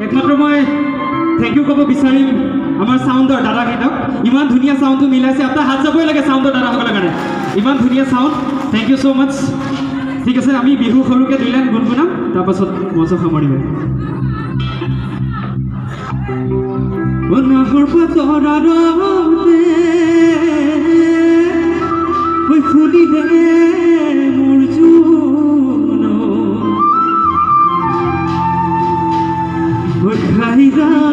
একমাত্ৰ মই thank U ক'ব বিচাৰিম আমাৰ চাউণ্ডৰ দাদাকেইটাক ইমান ধুনীয়া চাউণ্ডটো মিলাইছে আপোনাৰ হাত যাবই লাগে চাউণ্ডৰ দাদাসকলৰ কাৰণে ইমান ধুনীয়া চাউণ্ড থেংক ইউ ছ' মাছ ঠিক আছে আমি বিহু সৰুকৈ 2 লাইন গুণগুণাম তাৰপাছত মঞ্চ সামৰিম নাহৰ পাতৰাতে ফুলিলে মোৰ জোন খাই যা